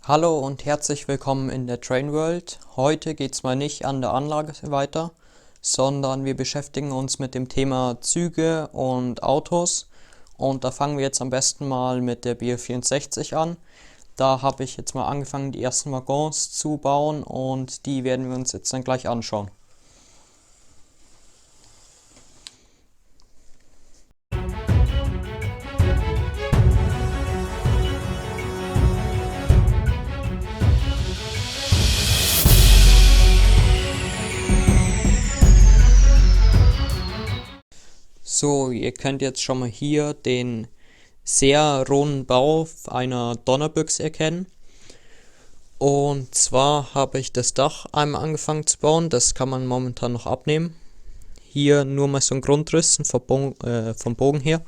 Hallo und herzlich willkommen in der Train World. Heute geht es mal nicht an der Anlage weiter, sondern wir beschäftigen uns mit dem Thema Züge und Autos. Und da fangen wir jetzt am besten mal mit der Bf 64 an. Da habe ich jetzt mal angefangen, die ersten Waggons zu bauen und die werden wir uns jetzt dann gleich anschauen. So, ihr könnt jetzt schon mal hier den sehr rohen Bau einer Donnerbüchse erkennen. Und zwar habe ich das Dach einmal angefangen zu bauen, das kann man momentan noch abnehmen. Hier nur mal so ein Grundriss vom Bogen her.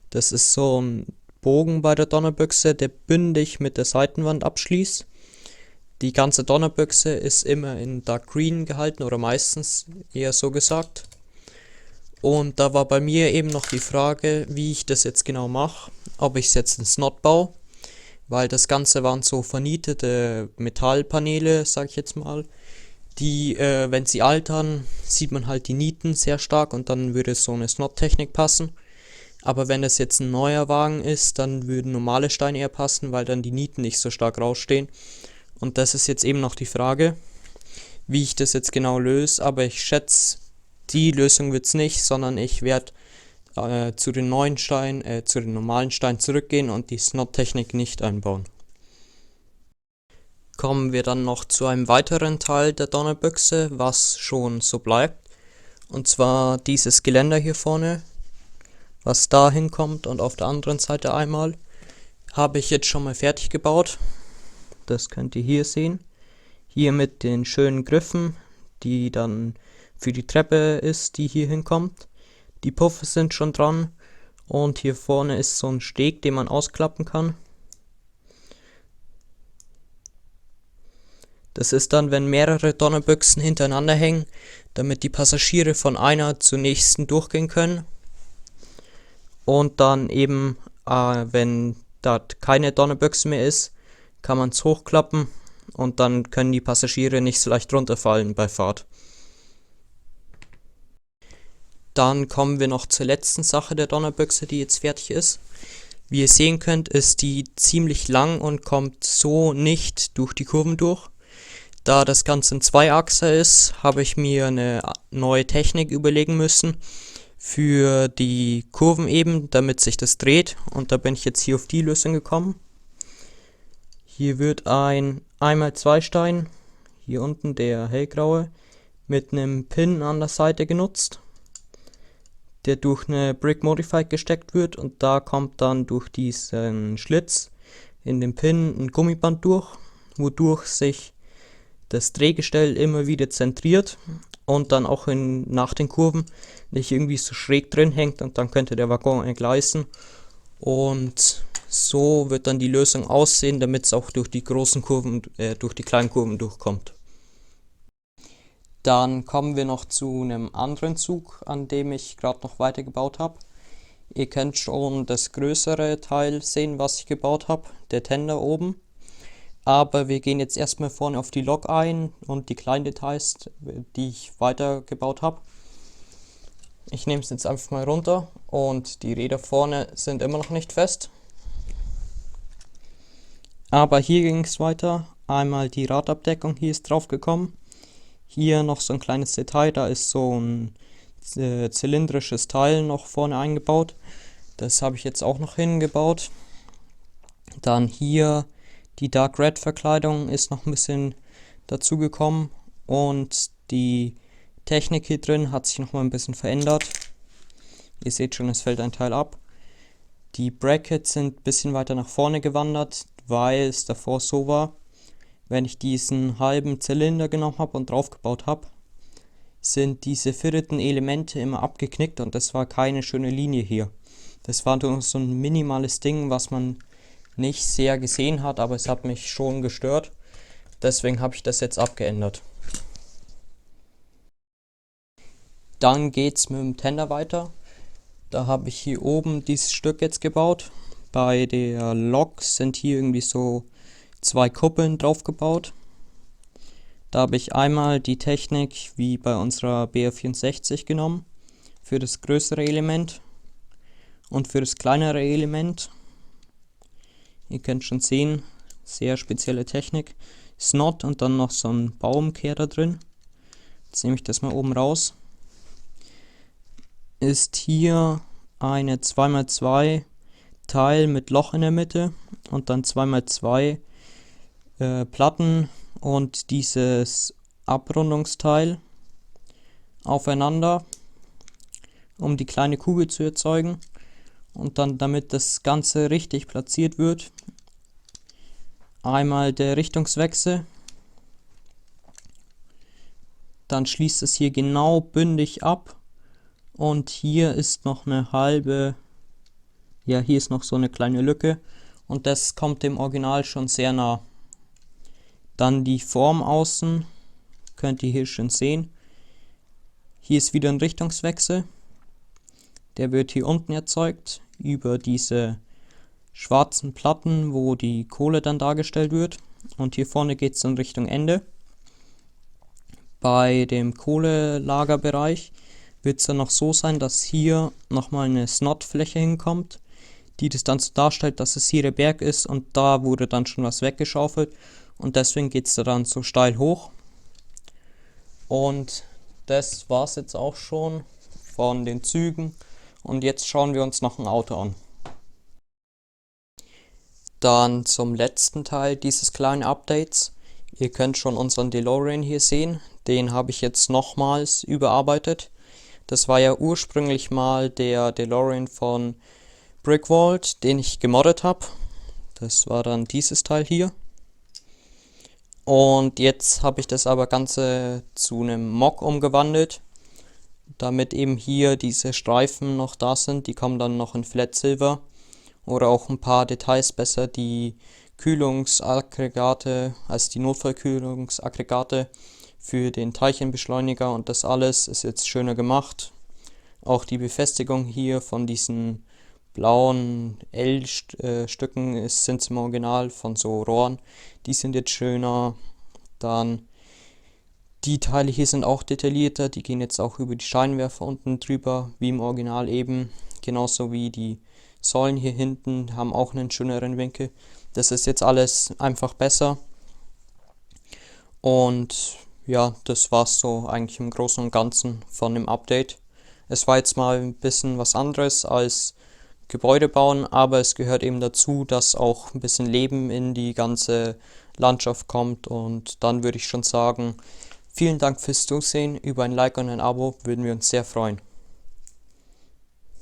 Das ist so ein Bogen bei der Donnerbüchse, der bündig mit der Seitenwand abschließt. Die ganze Donnerbüchse ist immer in Dark Green gehalten oder meistens eher so gesagt. Und da war bei mir eben noch die Frage, wie ich das jetzt genau mache. Ob ich es jetzt in Snot baue, weil das Ganze waren so vernietete Metallpaneele, sag ich jetzt mal. Die, wenn sie altern, sieht man halt die Nieten sehr stark und dann würde so eine Snot-Technik passen. Aber wenn es jetzt ein neuer Wagen ist, dann würden normale Steine eher passen, weil dann die Nieten nicht so stark rausstehen. Und das ist jetzt eben noch die Frage, wie ich das jetzt genau löse. Aber ich schätze, die Lösung wird es nicht, sondern ich werde zu den normalen Steinen zurückgehen und die Snot-Technik nicht einbauen. Kommen wir dann noch zu einem weiteren Teil der Donnerbüchse, was schon so bleibt. Und zwar dieses Geländer hier vorne, was da hinkommt und auf der anderen Seite einmal, habe ich jetzt schon mal fertig gebaut. Das könnt ihr hier sehen. Hier mit den schönen Griffen, die dann für die Treppe ist, die hier hinkommt. Die Puffe sind schon dran und hier vorne ist so ein Steg, den man ausklappen kann. Das ist dann, wenn mehrere Donnerbüchsen hintereinander hängen, damit die Passagiere von einer zur nächsten durchgehen können. Und dann eben, wenn da keine Donnerbüchse mehr ist, kann man es hochklappen und dann können die Passagiere nicht so leicht runterfallen bei Fahrt. Dann kommen wir noch zur letzten Sache der Donnerbüchse, die jetzt fertig ist. Wie ihr sehen könnt, ist die ziemlich lang und kommt so nicht durch die Kurven durch. Da das Ganze ein Zweiachser ist, habe ich mir eine neue Technik überlegen müssen für die Kurven eben, damit sich das dreht. Und da bin ich jetzt hier auf die Lösung gekommen. Hier wird ein 1x2 Stein, hier unten der hellgraue, mit einem Pin an der Seite genutzt, der durch eine Brick Modified gesteckt wird und da kommt dann durch diesen Schlitz in den Pin ein Gummiband durch, wodurch sich das Drehgestell immer wieder zentriert und dann auch nach den Kurven nicht irgendwie so schräg drin hängt und dann könnte der Waggon entgleisen. Und so wird dann die Lösung aussehen, damit es auch durch die großen Kurven, durch die kleinen Kurven durchkommt. Dann kommen wir noch zu einem anderen Zug, an dem ich gerade noch weiter gebaut habe. Ihr könnt schon das größere Teil sehen, was ich gebaut habe, der Tender oben. Aber wir gehen jetzt erstmal vorne auf die Lok ein und die kleinen Details, die ich weiter gebaut habe. Ich nehme es jetzt einfach mal runter und die Räder vorne sind immer noch nicht fest. Aber hier ging es weiter. Einmal die Radabdeckung, hier ist drauf gekommen. Hier noch so ein kleines Detail, da ist so ein zylindrisches Teil noch vorne eingebaut. Das habe ich jetzt auch noch hingebaut. Dann hier die Dark Red Verkleidung ist noch ein bisschen dazu gekommen und die Technik hier drin hat sich noch mal ein bisschen verändert. Ihr seht schon, es fällt ein Teil ab. Die Brackets sind ein bisschen weiter nach vorne gewandert, weil es davor so war, wenn ich diesen halben Zylinder genommen habe und draufgebaut habe, sind diese vierten Elemente immer abgeknickt und das war keine schöne Linie hier. Das war nur so ein minimales Ding, was man nicht sehr gesehen hat, aber es hat mich schon gestört. Deswegen habe ich das jetzt abgeändert. Dann geht es mit dem Tender weiter. Da habe ich hier oben dieses Stück jetzt gebaut. Bei der Lok sind hier irgendwie so 2 Kuppeln draufgebaut. Da habe ich einmal die Technik wie bei unserer BR64 genommen, für das größere Element und für das kleinere Element. Ihr könnt schon sehen, sehr spezielle Technik. Snot und dann noch so ein Bauumkehr da drin. Jetzt nehme ich das mal oben raus. Ist hier eine 2x2 Teil mit Loch in der Mitte und dann 2x2 Platten und dieses Abrundungsteil aufeinander, um die kleine Kugel zu erzeugen. Und dann, damit das Ganze richtig platziert wird, einmal der Richtungswechsel. Dann schließt es hier genau bündig ab. Und hier ist noch eine halbe, ja, hier ist noch so eine kleine Lücke. Und das kommt dem Original schon sehr nah. Dann die Form außen, könnt ihr hier schon sehen. Hier ist wieder ein Richtungswechsel. Der wird hier unten erzeugt, über diese schwarzen Platten, wo die Kohle dann dargestellt wird. Und hier vorne geht es dann Richtung Ende. Bei dem Kohlelagerbereich wird es dann noch so sein, dass hier nochmal eine Snotfläche hinkommt, die das dann so darstellt, dass es hier der Berg ist und da wurde dann schon was weggeschaufelt und deswegen geht es da dann so steil hoch. Und das war es jetzt auch schon von den Zügen und jetzt schauen wir uns noch ein Auto an. Dann zum letzten Teil dieses kleinen Updates. Ihr könnt schon unseren DeLorean hier sehen, den habe ich jetzt nochmals überarbeitet. Das war ja ursprünglich mal der DeLorean von Brickvault, den ich gemoddet habe. Das war dann dieses Teil hier. Und jetzt habe ich das aber Ganze zu einem Mock umgewandelt, damit eben hier diese Streifen noch da sind. Die kommen dann noch in Flat Silver oder auch ein paar Details besser. Die Kühlungsaggregate, also die Notfallkühlungsaggregate für den Teilchenbeschleuniger und das alles ist jetzt schöner gemacht. Auch die Befestigung hier von diesen blauen L-Stücken sind im Original von so Rohren. Die sind jetzt schöner. Dann die Teile hier sind auch detaillierter. Die gehen jetzt auch über die Scheinwerfer unten drüber, wie im Original eben. Genauso wie die Säulen hier hinten haben auch einen schöneren Winkel. Das ist jetzt alles einfach besser. Und ja, das war's so eigentlich im Großen und Ganzen von dem Update. Es war jetzt mal ein bisschen was anderes als Gebäude bauen, aber es gehört eben dazu, dass auch ein bisschen Leben in die ganze Landschaft kommt. Und dann würde ich schon sagen, vielen Dank fürs Zusehen. Über ein Like und ein Abo würden wir uns sehr freuen.